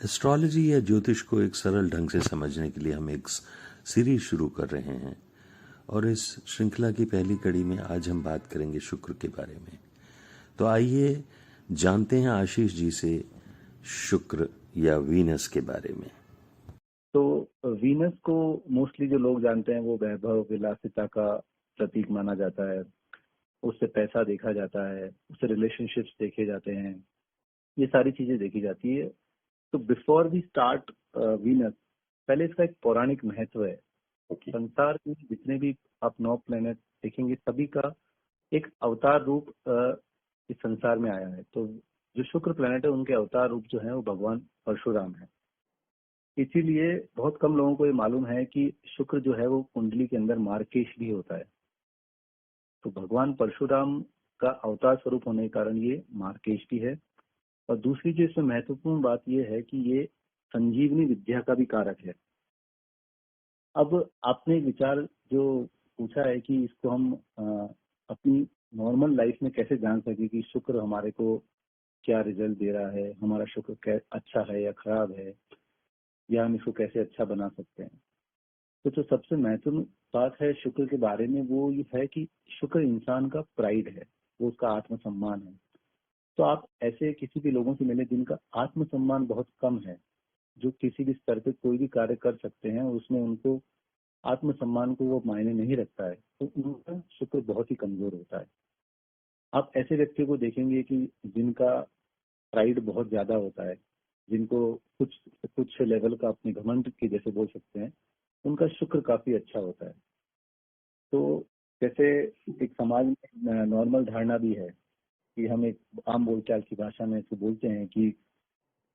Astrology या ज्योतिष को एक सरल ढंग से समझने के लिए हम एक सीरीज शुरू कर रहे हैं और इस श्रृंखला की पहली कड़ी में आज हम बात करेंगे शुक्र के बारे में। तो आइए जानते हैं आशीष जी से शुक्र या वीनस के बारे में। तो वीनस को मोस्टली जो लोग जानते हैं वो वैभव विलासिता का प्रतीक माना जाता है। उससे पैसा देखा जाता है, उससे रिलेशनशिप्स देखे जाते हैं, ये सारी चीजें देखी जाती है। तो बिफोर वी स्टार्ट वीनस, पहले इसका एक पौराणिक महत्व है। संसार में जितने भी आप 9 प्लेनेट देखेंगे सभी का एक अवतार रूप इस संसार में आया है। तो जो शुक्र प्लेनेट है उनके अवतार रूप जो है वो भगवान परशुराम है। इसीलिए बहुत कम लोगों को ये मालूम है कि शुक्र जो है वो कुंडली के अंदर मार्केश भी होता है। तो भगवान परशुराम का अवतार स्वरूप होने के कारण ये मार्केश भी है। और दूसरी जो इसमें महत्वपूर्ण बात यह है कि ये संजीवनी विद्या का भी कारक है। अब आपने विचार जो पूछा है कि इसको हम अपनी नॉर्मल लाइफ में कैसे जान सके कि शुक्र हमारे को क्या रिजल्ट दे रहा है, हमारा शुक्र अच्छा है या खराब है, या हम इसको कैसे अच्छा बना सकते हैं। तो जो सबसे महत्वपूर्ण बात है शुक्र के बारे में वो ये है कि शुक्र इंसान का प्राइड है, वो उसका आत्मसम्मान है। तो आप ऐसे किसी भी लोगों से मिले जिनका आत्मसम्मान बहुत कम है, जो किसी भी स्तर पे कोई भी कार्य कर सकते हैं उसमें उनको आत्मसम्मान को वो मायने नहीं रखता है, तो उनका शुक्र बहुत ही कमजोर होता है। आप ऐसे व्यक्तियों को देखेंगे कि जिनका प्राइड बहुत ज्यादा होता है, जिनको कुछ कुछ लेवल का अपने घमंड की जैसे बोल सकते हैं, उनका शुक्र काफी अच्छा होता है। तो जैसे एक समाज में नॉर्मल धारणा भी है कि हम एक आम बोलचाल की भाषा में इसको बोलते हैं कि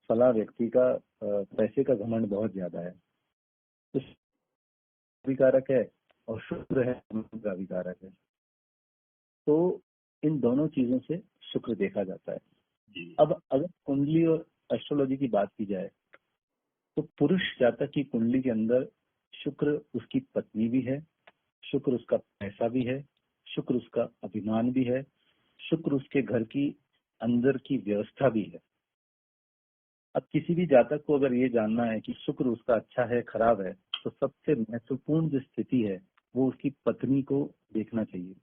फला व्यक्ति का पैसे का घमंड बहुत ज्यादा है, तो विकारक है और शुक्र है का विकारक है। तो इन दोनों चीजों से शुक्र देखा जाता है। अब अगर कुंडली और एस्ट्रोलॉजी की बात की जाए तो पुरुष जातक की कुंडली के अंदर शुक्र उसकी पत्नी भी है, शुक्र उसका पैसा भी है, शुक्र उसका अभिमान भी है, शुक्र उसके घर की अंदर की व्यवस्था भी है। अब किसी भी जातक को अगर ये जानना है कि शुक्र उसका अच्छा है खराब है, तो सबसे महत्वपूर्ण जो स्थिति है वो उसकी पत्नी को देखना चाहिए।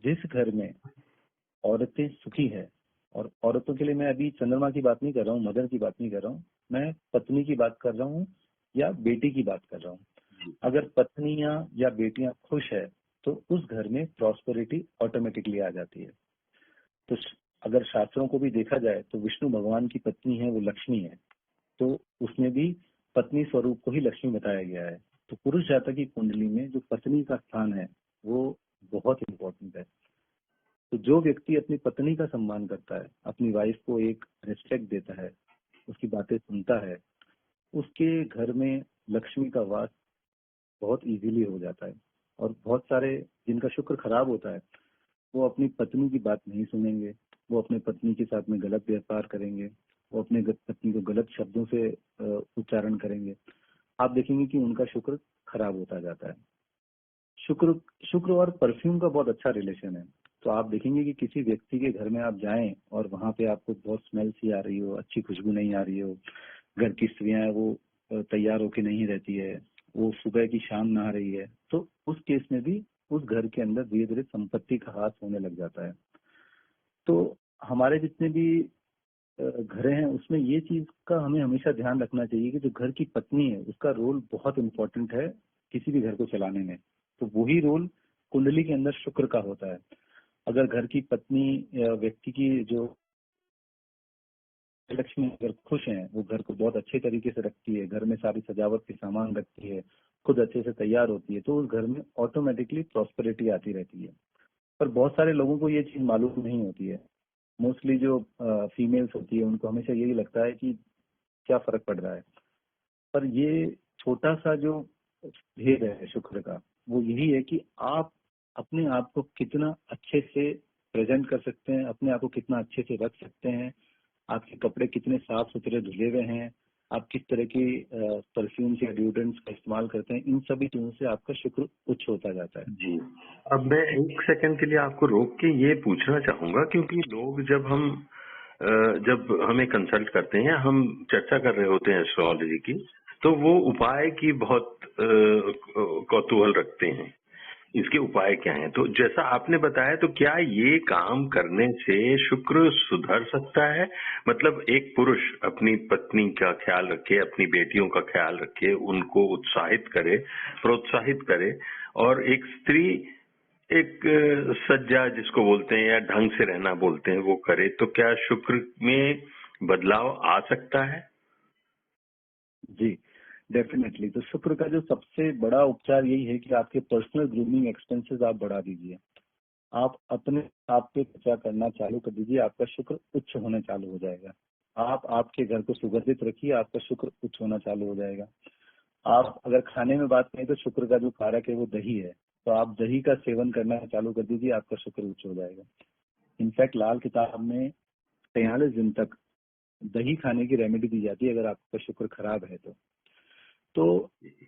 जिस घर में औरतें सुखी है, और औरतों के लिए मैं अभी चंद्रमा की बात नहीं कर रहा हूँ, मदर की बात नहीं कर रहा हूँ, मैं पत्नी की बात कर रहा हूँ या बेटी की बात कर रहा हूँ। अगर पत्नियां या बेटियां खुश है तो उस घर में प्रॉस्पेरिटी ऑटोमेटिकली आ जाती है। तो अगर शास्त्रों को भी देखा जाए तो विष्णु भगवान की पत्नी है वो लक्ष्मी है, तो उसमें भी पत्नी स्वरूप को ही लक्ष्मी बताया गया है। तो पुरुष जातक की कुंडली में जो पत्नी का स्थान है वो बहुत इंपॉर्टेंट है। तो जो व्यक्ति अपनी पत्नी का सम्मान करता है, अपनी वाइफ को एक रिस्पेक्ट देता है, उसकी बातें सुनता है, उसके घर में लक्ष्मी का वास बहुत इजीली हो जाता है। और बहुत सारे जिनका शुक्र खराब होता है वो अपनी पत्नी की बात नहीं सुनेंगे, वो अपने पत्नी के साथ में गलत व्यवहार करेंगे, वो अपने पत्नी को गलत शब्दों से उच्चारण करेंगे। आप देखेंगे कि उनका शुक्र खराब होता जाता है। शुक्र शुक्र और परफ्यूम का बहुत अच्छा रिलेशन है। तो आप देखेंगे कि किसी व्यक्ति के घर में आप जाएं और वहां पे आपको बहुत स्मेल सी आ रही हो, अच्छी खुशबू नहीं आ रही हो, घर की स्त्रियां वो तैयार होके नहीं रहती है, वो सुबह की शाम नहा रही है, तो उस केस में भी उस घर के अंदर धीरे धीरे संपत्ति का हाथ होने लग जाता है। तो हमारे जितने भी घर हैं उसमें ये चीज का हमें हमेशा ध्यान रखना चाहिए कि जो घर की पत्नी है उसका रोल बहुत इंपॉर्टेंट है किसी भी घर को चलाने में। तो वही रोल कुंडली के अंदर शुक्र का होता है। अगर घर की पत्नी या व्यक्ति की जो लक्ष्मी अगर खुश हैं, वो घर को बहुत अच्छे तरीके से रखती है, घर में सारी सजावट के सामान रखती है, खुद अच्छे से तैयार होती है, तो उस घर में ऑटोमेटिकली प्रॉस्पेरिटी आती रहती है। पर बहुत सारे लोगों को ये चीज मालूम नहीं होती है। मोस्टली जो फीमेल्स होती है उनको हमेशा यही लगता है कि क्या फर्क पड़ रहा है। पर ये छोटा सा जो भेद है शुक्र का, वो यही है कि आप अपने आप को कितना अच्छे से प्रेजेंट कर सकते हैं, अपने आप को कितना अच्छे से रख सकते हैं, आपके कपड़े कितने साफ सुथरे धुले हुए हैं, आप किस तरह की परफ्यूम्स या डिओड्रेंट्स का इस्तेमाल करते हैं, इन सभी चीजों से आपका शुक्र उच्च होता जाता है। जी। अब मैं एक सेकंड के लिए आपको रोक के ये पूछना चाहूंगा, क्योंकि लोग जब हम जब हमें कंसल्ट करते हैं, हम चर्चा कर रहे होते हैं एस्ट्रोलॉजी की, तो वो उपाय की बहुत कौतूहल रखते हैं, इसके उपाय क्या हैं। तो जैसा आपने बताया, तो क्या ये काम करने से शुक्र सुधर सकता है? मतलब एक पुरुष अपनी पत्नी का ख्याल रखे, अपनी बेटियों का ख्याल रखे, उनको उत्साहित करे, प्रोत्साहित करे, और एक स्त्री एक सज्जा जिसको बोलते हैं या ढंग से रहना बोलते हैं वो करे, तो क्या शुक्र में बदलाव आ सकता है? जी, डेफिनेटली। तो शुक्र का जो सबसे बड़ा उपचार यही है कि आपके पर्सनल ग्रूमिंग एक्सपेंसेस आप बढ़ा दीजिए। आप अपने आप पे खर्चा करना चालू कर दीजिए, आपका शुक्र उच्च होना चालू हो जाएगा। आप आपके घर को सुगंधित रखिए, आपका शुक्र उच्च होना चालू हो जाएगा। आप अगर खाने में बात करें तो शुक्र का जो कारक है वो दही है, तो आप दही का सेवन करना चालू कर दीजिए, आपका शुक्र उच्च हो जाएगा। इनफैक्ट लाल किताब में 43 दिन तक दही खाने की रेमेडी दी जाती है अगर आपका शुक्र खराब है तो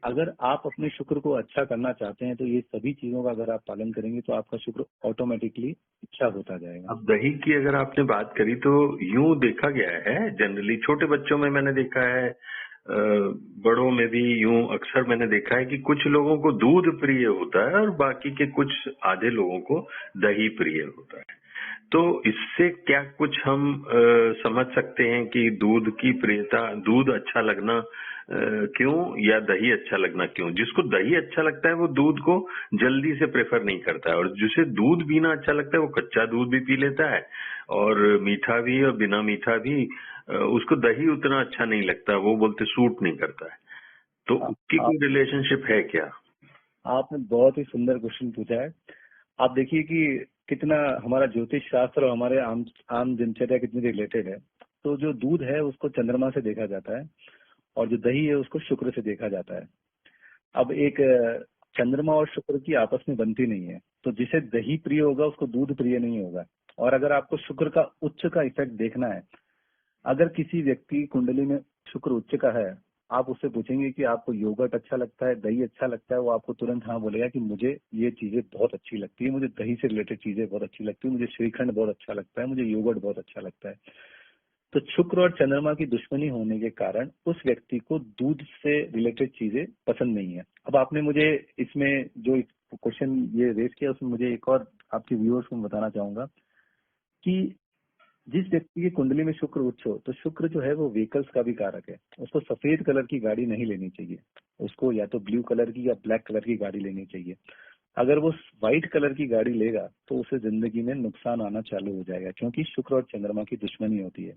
अगर आप अपने शुक्र को अच्छा करना चाहते हैं तो ये सभी चीजों का अगर आप पालन करेंगे तो आपका शुक्र ऑटोमेटिकली अच्छा होता जाएगा। अब दही की अगर आपने बात करी, तो यूं देखा गया है जनरली, छोटे बच्चों में मैंने देखा है, बड़ों में भी यूं अक्सर मैंने देखा है कि कुछ लोगों को दूध प्रिय होता है और बाकी के कुछ आधे लोगों को दही प्रिय होता है। तो इससे क्या कुछ हम समझ सकते हैं कि दूध की प्रियता, दूध अच्छा लगना क्यों, या दही अच्छा लगना क्यों? जिसको दही अच्छा लगता है वो दूध को जल्दी से प्रेफर नहीं करता है, और जिसे दूध पीना अच्छा लगता है वो कच्चा दूध भी पी लेता है, और मीठा भी और बिना मीठा भी। उसको दही उतना अच्छा नहीं लगता, वो बोलते सूट नहीं करता है। तो उसकी आप कोई रिलेशनशिप है क्या? आपने बहुत ही सुंदर क्वेश्चन पूछा है। आप देखिए कि कितना हमारा ज्योतिष शास्त्र और हमारे आम आम दिनचर्या कितनी रिलेटेड है। तो जो दूध है उसको चंद्रमा से देखा जाता है और जो दही है उसको शुक्र से देखा जाता है। अब एक चंद्रमा और शुक्र की आपस में बनती नहीं है, तो जिसे दही प्रिय होगा उसको दूध प्रिय नहीं होगा। और अगर आपको शुक्र का उच्च का इफेक्ट देखना है, अगर किसी व्यक्ति की कुंडली में शुक्र उच्च का है, आप उससे पूछेंगे कि आपको योगर्ट अच्छा लगता है, दही अच्छा लगता है, वो आपको तुरंत हाँ बोलेगा कि मुझे ये चीजें बहुत अच्छी लगती है, मुझे दही से रिलेटेड चीजें बहुत अच्छी लगती है, मुझे श्रीखंड बहुत अच्छा लगता है, मुझे योगर्ट बहुत अच्छा लगता है। तो शुक्र और चंद्रमा की दुश्मनी होने के कारण उस व्यक्ति को दूध से रिलेटेड चीजें पसंद नहीं है। अब आपने मुझे इसमें जो क्वेश्चन ये रेज किया उसमें मुझे एक और आपके व्यूअर्स को बताना चाहूंगा कि जिस व्यक्ति की कुंडली में शुक्र उच्च हो, तो शुक्र जो है वो व्हीकल्स का भी कारक है। उसको सफेद कलर की गाड़ी नहीं लेनी चाहिए, उसको या तो ब्लू कलर की या ब्लैक कलर की गाड़ी लेनी चाहिए। अगर वो व्हाइट कलर की गाड़ी लेगा तो उसे जिंदगी में नुकसान आना चालू हो जाएगा, क्योंकि शुक्र और चंद्रमा की दुश्मनी होती है।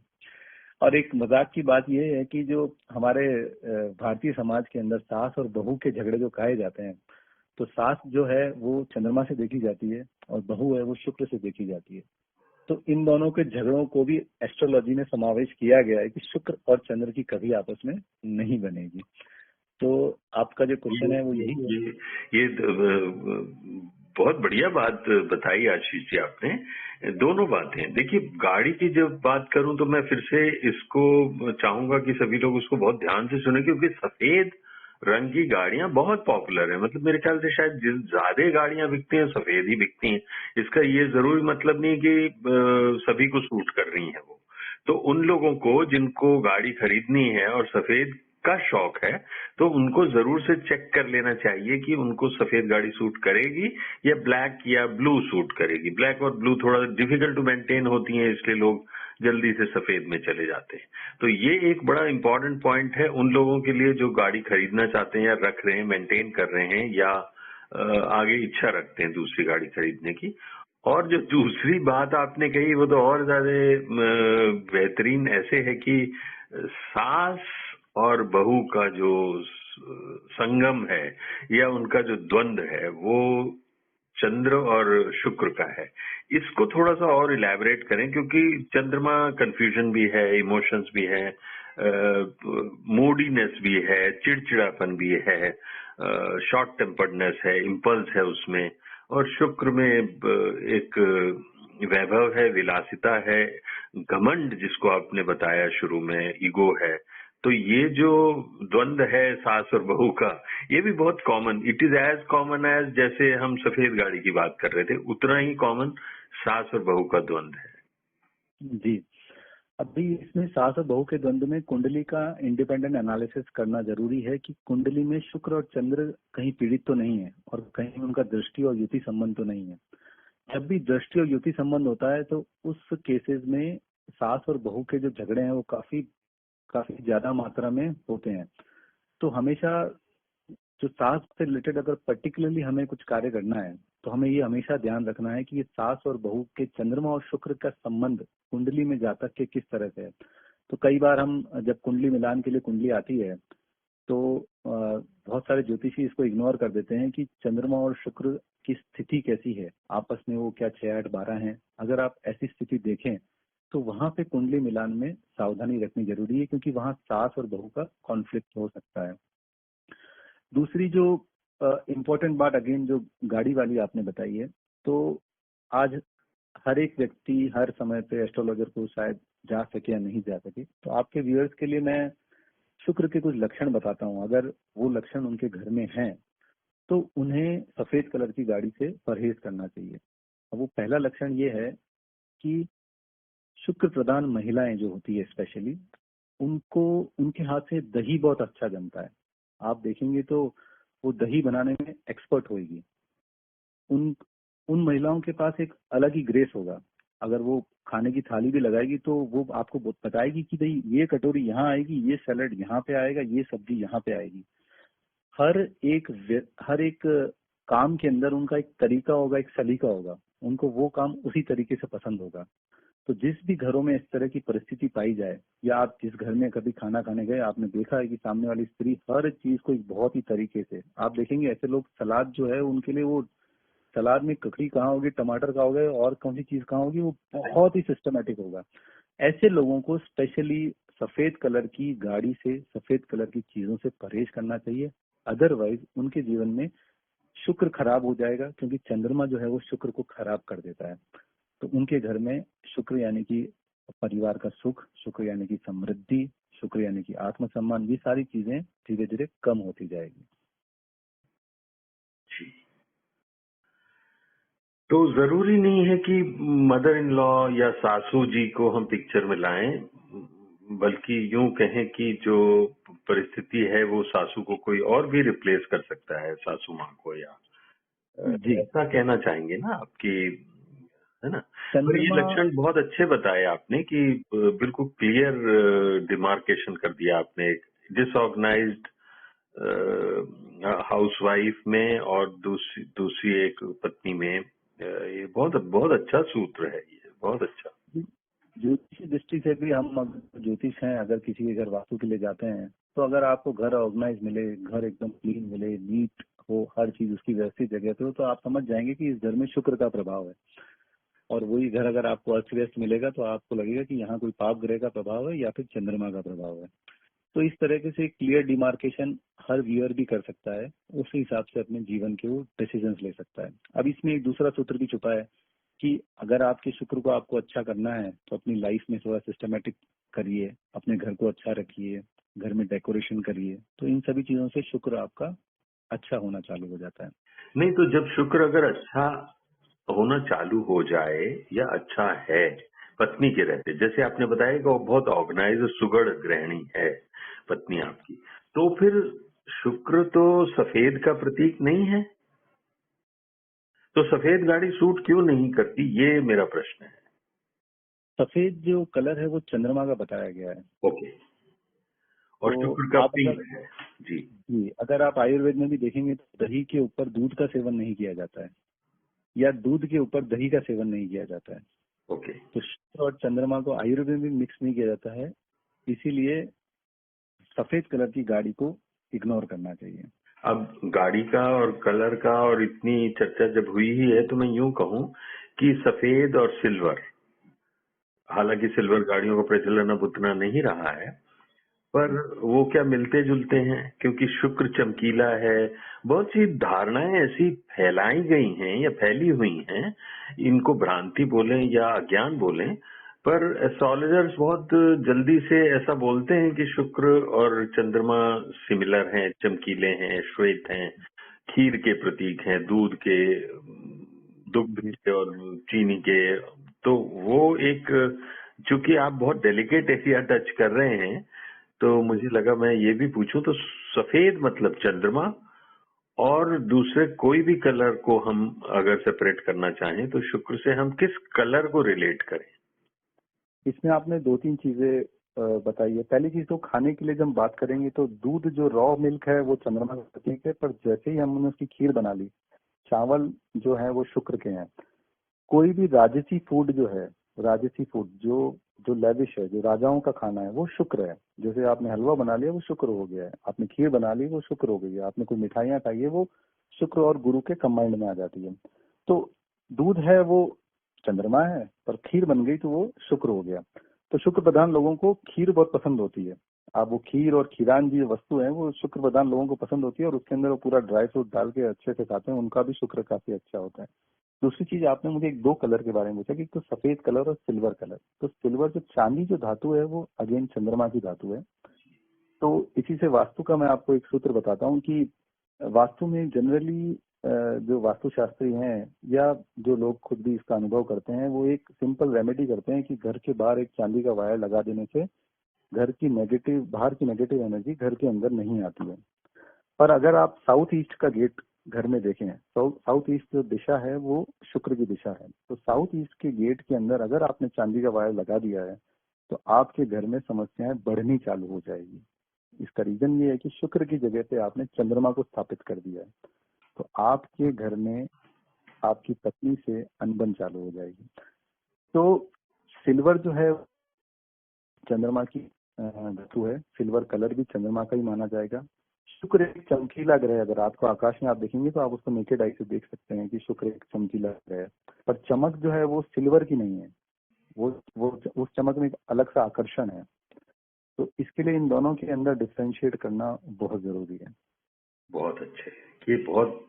और एक मजाक की बात यह है कि जो हमारे भारतीय समाज के अंदर सास और बहू के झगड़े जो कहे जाते हैं, तो सास जो है वो चंद्रमा से देखी जाती है और बहू है वो शुक्र से देखी जाती है। तो इन दोनों के झगड़ों को भी एस्ट्रोलॉजी में समावेश किया गया है कि शुक्र और चंद्र की कभी आपस में नहीं बनेगी। तो आपका जो क्वेश्चन है वो यही है। ये बहुत बढ़िया बात बताई आशीष जी आपने। दोनों बातें देखिए, गाड़ी की जब बात करूं तो मैं फिर से इसको चाहूंगा कि सभी लोग उसको बहुत ध्यान से सुने, क्योंकि सफेद रंग की गाड़ियां बहुत पॉपुलर है। मतलब मेरे ख्याल से शायद ज्यादा गाड़ियां बिकती हैं सफेद ही बिकती हैं। इसका ये जरूरी मतलब नहीं कि सभी को सूट कर रही है वो। तो उन लोगों को जिनको गाड़ी खरीदनी है और सफेद का शौक है, तो उनको जरूर से चेक कर लेना चाहिए कि उनको सफेद गाड़ी सूट करेगी या ब्लैक या ब्लू सूट करेगी। ब्लैक और ब्लू थोड़ा डिफिकल्ट टू मेंटेन होती हैं, इसलिए लोग जल्दी से सफेद में चले जाते हैं। तो ये एक बड़ा इंपॉर्टेंट पॉइंट है उन लोगों के लिए जो गाड़ी खरीदना चाहते हैं या रख रहे हैं, मेंटेन कर रहे हैं, या आगे इच्छा रखते हैं दूसरी गाड़ी खरीदने की। और जो दूसरी बात आपने कही वो तो और ज्यादा बेहतरीन ऐसे है कि सास और बहू का जो संगम है या उनका जो द्वंद्व है वो चंद्र और शुक्र का है। इसको थोड़ा सा और इलैबोरेट करें, क्योंकि चंद्रमा कंफ्यूजन भी है, इमोशंस भी है, मूडीनेस भी है, चिड़चिड़ापन भी है, शॉर्ट टेम्पर्डनेस है, इम्पल्स है उसमें। और शुक्र में एक वैभव है, विलासिता है, घमंड जिसको आपने बताया शुरू में, ईगो है। तो ये जो द्वंद्व है सास और बहू का, ये भी बहुत common, it is as common as जैसे हम सफेद गाड़ी की बात कर रहे थे, उतना ही कॉमन सास और बहू का द्वंद्व है। जी, अभी इसमें सास और बहू के द्वंद्व में कुंडली का इंडिपेंडेंट एनालिसिस करना जरूरी है कि कुंडली में शुक्र और चंद्र कहीं पीड़ित तो नहीं है और कहीं उनका दृष्टि और युति संबंध तो नहीं है। जब भी दृष्टि और युति संबंध होता है तो उस केसेस में सास और बहू के जो झगड़े हैं वो काफी काफी ज्यादा मात्रा में होते हैं। तो हमेशा जो सास से रिलेटेड अगर पर्टिकुलरली हमें कुछ कार्य करना है तो हमें ये हमेशा ध्यान रखना है कि ये सास और बहू के चंद्रमा और शुक्र का संबंध कुंडली में जातक के किस तरह से है। तो कई बार हम जब कुंडली मिलान के लिए कुंडली आती है तो बहुत सारे ज्योतिषी इसको इग्नोर कर देते हैं कि चंद्रमा और शुक्र की स्थिति कैसी है, आपस में वो क्या 6, 8, 12 है। अगर आप ऐसी स्थिति देखें तो वहां पे कुंडली मिलान में सावधानी रखनी जरूरी है, क्योंकि वहां सास और बहू का कॉन्फ्लिक्ट हो सकता है। दूसरी जो इम्पोर्टेंट बात अगेन जो गाड़ी वाली आपने बताई है, तो आज हर एक व्यक्ति हर समय पे एस्ट्रोलॉजर को शायद जा सके या नहीं जा सके, तो आपके व्यूअर्स के लिए मैं शुक्र के कुछ लक्षण बताता हूँ। अगर वो लक्षण उनके घर में हैं तो उन्हें सफेद कलर की गाड़ी से परहेज करना चाहिए। अब वो पहला लक्षण ये है कि शुक्र प्रधान महिलाएं जो होती है स्पेशली, उनको उनके हाथ से दही बहुत अच्छा जमता है। आप देखेंगे तो वो दही बनाने में एक्सपर्ट होगी। उन उन महिलाओं के पास एक अलग ही ग्रेस होगा। अगर वो खाने की थाली भी लगाएगी तो वो आपको बताएगी कि भाई ये कटोरी यहाँ आएगी, ये सैलेड यहाँ पे आएगा, ये सब्जी यहाँ पे आएगी। हर एक काम के अंदर उनका एक तरीका होगा, एक सलीका होगा। उनको वो काम उसी तरीके से पसंद होगा। तो जिस भी घरों में इस तरह की परिस्थिति पाई जाए, या आप जिस घर में कभी खाना खाने गए, आपने देखा है कि सामने वाली स्त्री हर चीज को एक बहुत ही तरीके से, आप देखेंगे ऐसे लोग, सलाद जो है उनके लिए, वो सलाद में ककड़ी कहाँ होगी, टमाटर कहाँ होगा और कौन सी चीज कहाँ होगी, वो बहुत ही सिस्टमेटिक होगा। ऐसे लोगों को स्पेशली सफेद कलर की गाड़ी से, सफेद कलर की चीजों से परहेज करना चाहिए। अदरवाइज उनके जीवन में शुक्र खराब हो जाएगा, क्योंकि चंद्रमा जो है वो शुक्र को खराब कर देता है। तो उनके घर में शुक्र यानी कि परिवार का सुख, शुक्र यानी कि समृद्धि, शुक्र यानी कि आत्मसम्मान, ये सारी चीजें धीरे धीरे कम होती जाएगी। जी। तो जरूरी नहीं है कि मदर इन लॉ या सासू जी को हम पिक्चर में लाएं, बल्कि यूं कहें कि जो परिस्थिति है वो सासू को कोई और भी रिप्लेस कर सकता है, सासू माँ को, या जी, ऐसा कहना चाहेंगे ना आपकी, है ना। पर ये चंद्रमा, लक्षण बहुत अच्छे बताए आपने कि बिल्कुल क्लियर डिमार्केशन कर दिया आपने। एक डिसऑर्गेनाइज्ड हाउसवाइफ में और दूसरी दूसरी एक पत्नी में, ये बहुत बहुत अच्छा सूत्र है, ये बहुत अच्छा। ज्योतिषी दृष्टि से भी हम अगर ज्योतिष हैं, अगर किसी के घर वास्तु के लिए जाते हैं, तो अगर आपको घर ऑर्गेनाइज मिले, घर एकदम क्लीन मिले, नीट हो, हर चीज उसकी व्यवस्थित जगह पे हो, तो आप समझ जाएंगे कि इस घर में शुक्र का प्रभाव है। और वही घर अगर आपको अस्त व्यस्त मिलेगा तो आपको लगेगा कि यहाँ कोई पाप ग्रह का प्रभाव है या फिर चंद्रमा का प्रभाव है। तो इस तरीके से क्लियर डिमार्केशन हर व्यूअर भी कर सकता है, उस हिसाब से अपने जीवन के वो डिसीजंस ले सकता है। अब इसमें एक दूसरा सूत्र भी छुपा है कि अगर आपके शुक्र को आपको अच्छा करना है तो अपनी लाइफ में थोड़ा सिस्टमेटिक करिए, अपने घर को अच्छा रखिए, घर में डेकोरेशन करिए, तो इन सभी चीजों से शुक्र आपका अच्छा होना चालू हो जाता है। नहीं तो जब शुक्र अगर अच्छा होना चालू हो जाए या अच्छा है पत्नी के रहते, जैसे आपने बताया कि वो बहुत ऑर्गेनाइज सुगढ़ गृहिणी है पत्नी आपकी, तो फिर शुक्र तो सफेद का प्रतीक नहीं है, तो सफेद गाड़ी सूट क्यों नहीं करती, ये मेरा प्रश्न है। सफेद जो कलर है वो चंद्रमा का बताया गया है। ओके। और तो शुक्र का आप पिंक अगर, है। जी। जी, अगर आप आयुर्वेद में भी देखेंगे तो दही के ऊपर दूध का सेवन नहीं किया जाता है, या दूध के ऊपर दही का सेवन नहीं किया जाता है। ओके। तो शुक्र और चंद्रमा को आयुर्वेद में मिक्स नहीं किया जाता है, इसीलिए सफेद कलर की गाड़ी को इग्नोर करना चाहिए। अब गाड़ी का और कलर का और इतनी चर्चा जब हुई ही है तो मैं यूं कहूं कि सफेद और सिल्वर, हालांकि सिल्वर गाड़ियों का प्रचलन अब उतना नहीं रहा है, पर वो क्या मिलते जुलते हैं, क्योंकि शुक्र चमकीला है। बहुत सी धारणाएं ऐसी फैलाई गई हैं या फैली हुई हैं, इनको भ्रांति बोलें या अज्ञान बोलें, पर एस्ट्रोलॉजर्स बहुत जल्दी से ऐसा बोलते हैं कि शुक्र और चंद्रमा सिमिलर हैं, चमकीले हैं, श्वेत हैं, खीर के प्रतीक हैं, दूध के, दुग्ध के और चीनी के। तो वो एक चूंकि आप बहुत डेलिकेट एरिया टच कर रहे हैं, तो मुझे लगा मैं ये भी पूछूं, तो सफेद मतलब चंद्रमा, और दूसरे कोई भी कलर को हम अगर सेपरेट करना चाहें तो शुक्र से हम किस कलर को रिलेट करें? इसमें आपने दो तीन चीजें बताई है। पहली चीज तो खाने के लिए जब हम बात करेंगे तो दूध जो रॉ मिल्क है वो चंद्रमा का प्रतीक है, पर जैसे ही हमने उसकी खीर बना ली, चावल जो है वो शुक्र के हैं। कोई भी राजसी फूड जो है, राजसी फूड जो जो लेविश है, जो राजाओं का खाना है, वो शुक्र है। जैसे आपने हलवा बना लिया वो शुक्र हो गया है, आपने खीर बना ली वो शुक्र हो गई है, आपने कोई मिठाइयाँ खाई है वो शुक्र और गुरु के कंबाइंड में आ जाती है। तो दूध है वो चंद्रमा है, पर खीर बन गई तो वो शुक्र हो गया। तो शुक्र प्रधान लोगों को खीर बहुत पसंद होती है। आप वो खीर और खीरान जी वस्तु है वो शुक्र प्रधान लोगों को पसंद होती है, और उसके अंदर वो पूरा ड्राई फ्रूट डाल के अच्छे से खाते हैं, उनका भी शुक्र काफी अच्छा होता है। दूसरी चीज, आपने मुझे एक दो कलर के बारे में पूछा कि तो सफेद कलर और सिल्वर कलर। तो सिल्वर जो चांदी जो धातु है वो अगेन चंद्रमा की धातु है। तो इसी से वास्तु का मैं आपको एक सूत्र बताता हूँ कि वास्तु में जनरली जो वास्तुशास्त्री हैं या जो लोग खुद भी इसका अनुभव करते हैं, वो एक सिंपल रेमेडी करते हैं कि घर के बाहर एक चांदी का वायर लगा देने से घर की नेगेटिव, बाहर की नेगेटिव एनर्जी घर के अंदर नहीं आती है। पर अगर आप साउथ ईस्ट का गेट घर में देखें, साउथ ईस्ट जो दिशा है वो शुक्र की दिशा है, तो साउथ ईस्ट के गेट के अंदर अगर आपने चांदी का वायर लगा दिया है तो आपके घर में समस्याएं बढ़नी चालू हो जाएगी। इसका रीजन ये है कि शुक्र की जगह पे आपने चंद्रमा को स्थापित कर दिया है। तो आपके घर में आपकी पत्नी से अनबन चालू हो जाएगी। तो सिल्वर जो है चंद्रमा की धातु है, सिल्वर कलर भी चंद्रमा का ही माना जाएगा। शुक्र एक चमकीला ग्रह है, अगर आपको आकाश में आप देखेंगे तो आप उसको नेकेड आई से देख सकते हैं कि शुक्र एक चमकीला ग्रह है, पर चमक जो है वो सिल्वर की नहीं है। वो उस चमक में एक अलग सा आकर्षण है। तो इसके लिए इन दोनों के अंदर डिफ्रेंशिएट करना बहुत जरूरी है। बहुत अच्छे, ये बहुत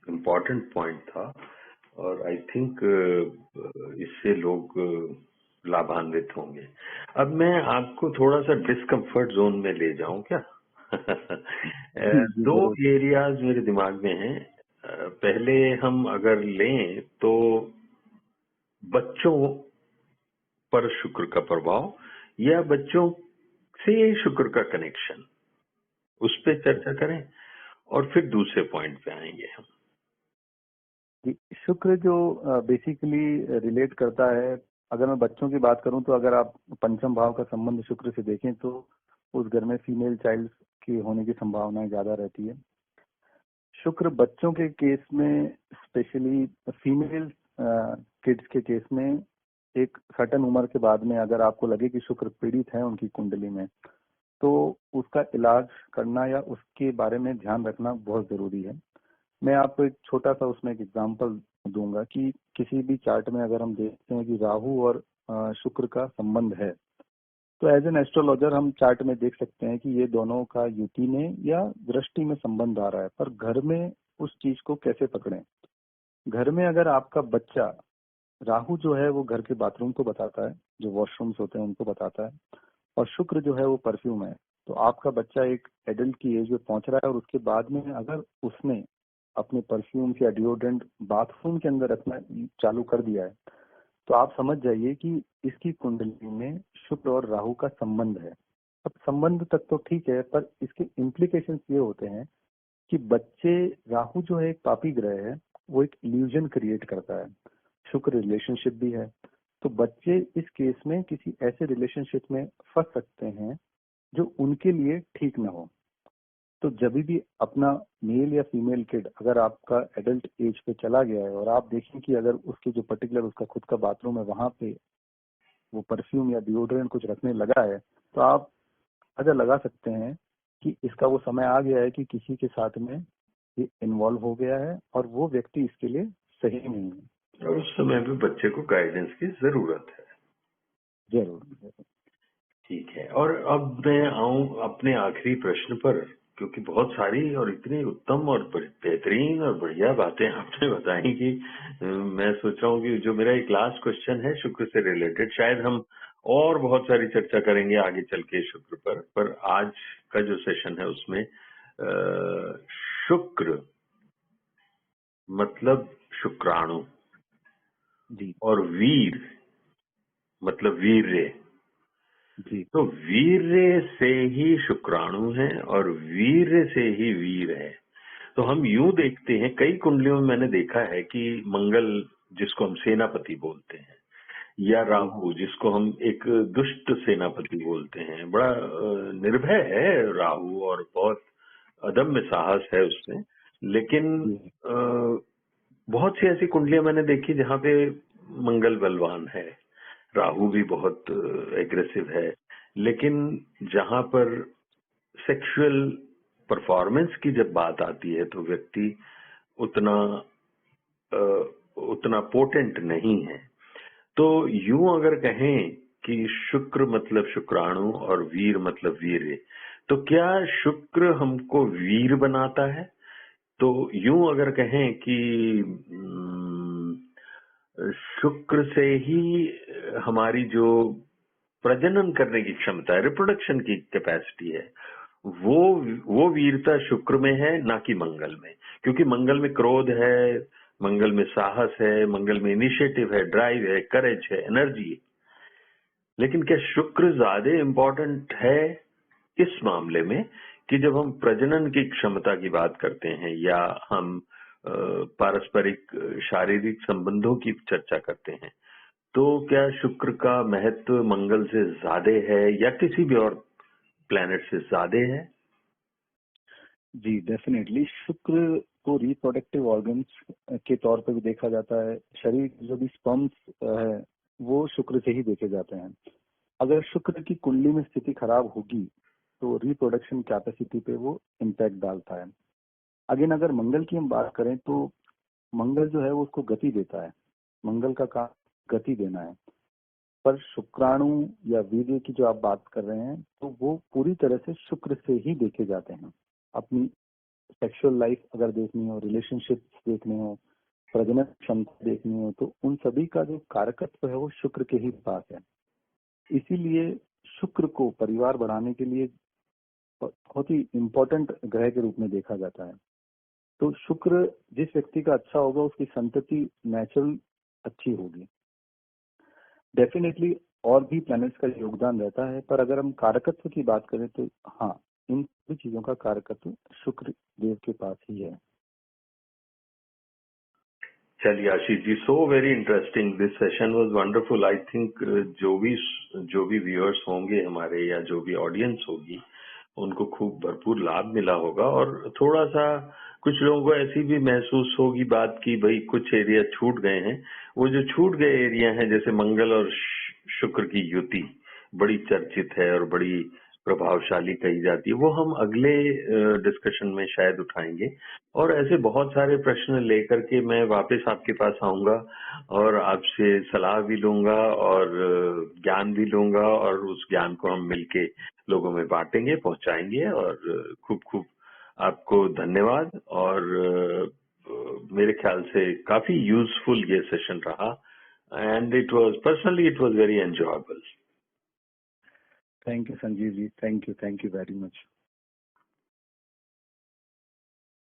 इम्पोर्टेंट पॉइंट था, और आई थिंक इससे लोग लाभान्वित होंगे। अब मैं आपको थोड़ा सा डिस्कम्फर्ट जोन में ले जाऊं क्या? जी जी दो जरूर। एरियाज मेरे दिमाग में हैं। पहले हम अगर लें तो बच्चों पर शुक्र का प्रभाव, या बच्चों से शुक्र का कनेक्शन, उस पर चर्चा करें, और फिर दूसरे पॉइंट पे आएंगे हम। जी, शुक्र जो बेसिकली रिलेट करता है, अगर मैं बच्चों की बात करूं तो अगर आप पंचम भाव का संबंध शुक्र से देखें तो उस घर में फीमेल चाइल्ड की होने की संभावनाएं ज्यादा रहती है। शुक्र बच्चों के केस में, स्पेशली फीमेल किड्स के केस में, एक सर्टन उम्र के बाद में अगर आपको लगे कि शुक्र पीड़ित है उनकी कुंडली में, तो उसका इलाज करना या उसके बारे में ध्यान रखना बहुत जरूरी है। मैं आपको एक छोटा सा उसमें एक एग्जांपल दूंगा कि किसी भी चार्ट में अगर हम देखते हैं कि राहु और शुक्र का संबंध है, तो एज एन एस्ट्रोलॉजर हम चार्ट में देख सकते हैं कि ये दोनों का युति में या दृष्टि में संबंध आ रहा है, पर घर में उस चीज को कैसे पकड़ें। घर में अगर आपका बच्चा, राहु जो है वो घर के बाथरूम को बताता है, जो वॉशरूम्स होते हैं उनको बताता है, और शुक्र जो है वो परफ्यूम है। तो आपका बच्चा एक एडल्ट की एज में पहुंच रहा है और उसके बाद में अगर उसने अपने परफ्यूम या डिओड्रेंट बाथरूम के अंदर रखना चालू कर दिया है, तो आप समझ जाइए कि इसकी कुंडली में शुक्र और राहु का संबंध है। अब संबंध तक तो ठीक है, पर इसके इम्प्लीकेशंस ये होते हैं कि बच्चे, राहु जो है एक पापी ग्रह है, वो एक इल्यूजन क्रिएट करता है। शुक्र रिलेशनशिप भी है, तो बच्चे इस केस में किसी ऐसे रिलेशनशिप में फंस सकते हैं जो उनके लिए ठीक ना हो। तो जब भी अपना मेल या फीमेल किड अगर आपका एडल्ट एज पे चला गया है और आप देखें कि अगर उसकी जो पर्टिकुलर उसका खुद का बाथरूम है वहां पे वो परफ्यूम या डिओड्रेंट कुछ रखने लगा है, तो आप अंदाजा लगा सकते हैं कि इसका वो समय आ गया है कि किसी के साथ में ये इन्वॉल्व हो गया है और वो व्यक्ति इसके लिए सही नहीं है। और उस समय पे बच्चे को गाइडेंस की जरूरत है। जरूर जरूर। ठीक है, और अब मैं आऊं अपने आखिरी प्रश्न पर, क्योंकि बहुत सारी और इतनी उत्तम और बेहतरीन और बढ़िया बातें आपने बताई कि मैं सोच रहा हूँ कि जो मेरा एक लास्ट क्वेश्चन है शुक्र से रिलेटेड, शायद हम और बहुत सारी चर्चा करेंगे आगे चल के शुक्र पर आज का जो सेशन है उसमें शुक्र मतलब शुक्राणु, जी और वीर मतलब वीर्य। जी तो वीर्य से ही शुक्राणु है और वीर्य से ही वीर है। तो हम यूं देखते हैं, कई कुंडलियों में मैंने देखा है कि मंगल, जिसको हम सेनापति बोलते हैं, या जी राहु, जिसको हम एक दुष्ट सेनापति बोलते हैं, बड़ा निर्भय है राहु और बहुत अदम्य साहस है उसमें। लेकिन जी बहुत सी ऐसी कुंडलियां मैंने देखी जहां पे मंगल बलवान है, राहु भी बहुत एग्रेसिव है, लेकिन जहां पर सेक्सुअल परफॉर्मेंस की जब बात आती है तो व्यक्ति उतना अ, उतना पोटेंट नहीं है। तो यूं अगर कहें कि शुक्र मतलब शुक्राणु और वीर मतलब वीर्य, तो क्या शुक्र हमको वीर बनाता है? तो यूं अगर कहें कि शुक्र से ही हमारी जो प्रजनन करने की क्षमता है, रिप्रोडक्शन की कैपेसिटी है, वो वीरता शुक्र में है, ना कि मंगल में। क्योंकि मंगल में क्रोध है, मंगल में साहस है, मंगल में इनिशिएटिव है, ड्राइव है, करेज है, एनर्जी है। लेकिन क्या शुक्र ज्यादा इंपॉर्टेंट है इस मामले में कि जब हम प्रजनन की क्षमता की बात करते हैं या हम पारस्परिक शारीरिक संबंधों की चर्चा करते हैं, तो क्या शुक्र का महत्व मंगल से ज्यादा है या किसी भी और प्लैनेट से ज्यादा है? जी डेफिनेटली शुक्र को रिप्रोडक्टिव ऑर्गन्स के तौर पर भी देखा जाता है। शरीर के जो भी स्पर्म्स है वो शुक्र से ही देखे जाते हैं। अगर शुक्र की कुंडली में स्थिति खराब होगी तो रिप्रोडक्शन कैपेसिटी पे वो इम्पैक्ट डालता है। अगेन अगर मंगल की हम बात करें तो मंगल जो है वो उसको गति देता है। मंगल का काम गति देना है। पर शुक्राणु या वीर्य की जो आप बात कर रहे हैं तो वो पूरी तरह से शुक्र से ही देखे जाते हैं। अपनी सेक्सुअल लाइफ अगर देखनी हो, रिलेशनशिप देखने हो, प्रजनन क्षमता देखनी हो, तो उन सभी का जो कारकत्व है वो शुक्र के ही पास है। इसीलिए शुक्र को परिवार बढ़ाने के लिए बहुत ही इम्पोर्टेंट ग्रह के रूप में देखा जाता है। तो शुक्र जिस व्यक्ति का अच्छा होगा उसकी संतति नेचुरल अच्छी होगी। डेफिनेटली और भी प्लैनेट्स का योगदान रहता है, पर अगर हम कारकत्व की बात करें तो हाँ, इन सभी चीजों का कारकत्व शुक्र देव के पास ही है। चलिए Ashish ji, so very interesting, this session was wonderful. I think जो भी व्यूअर्स होंगे हमारे या जो भी ऑडियंस होगी उनको खूब भरपूर लाभ मिला होगा। और थोड़ा सा कुछ लोगों को ऐसी भी महसूस होगी बात की भाई कुछ एरिया छूट गए हैं। वो जो छूट गए एरिया हैं, जैसे मंगल और शुक्र की युति बड़ी चर्चित है और बड़ी प्रभावशाली कही जाती है, वो हम अगले डिस्कशन में शायद उठाएंगे। और ऐसे बहुत सारे प्रश्न लेकर के मैं वापस आपके पास आऊंगा और आपसे सलाह भी लूंगा और ज्ञान भी लूंगा, और उस ज्ञान को हम मिलके लोगों में बांटेंगे, पहुंचाएंगे। और खूब खूब आपको धन्यवाद। और मेरे ख्याल से काफी यूजफुल ये सेशन रहा, and it was personally it was very enjoyable. Thank you Sanjeev ji, thank you very much.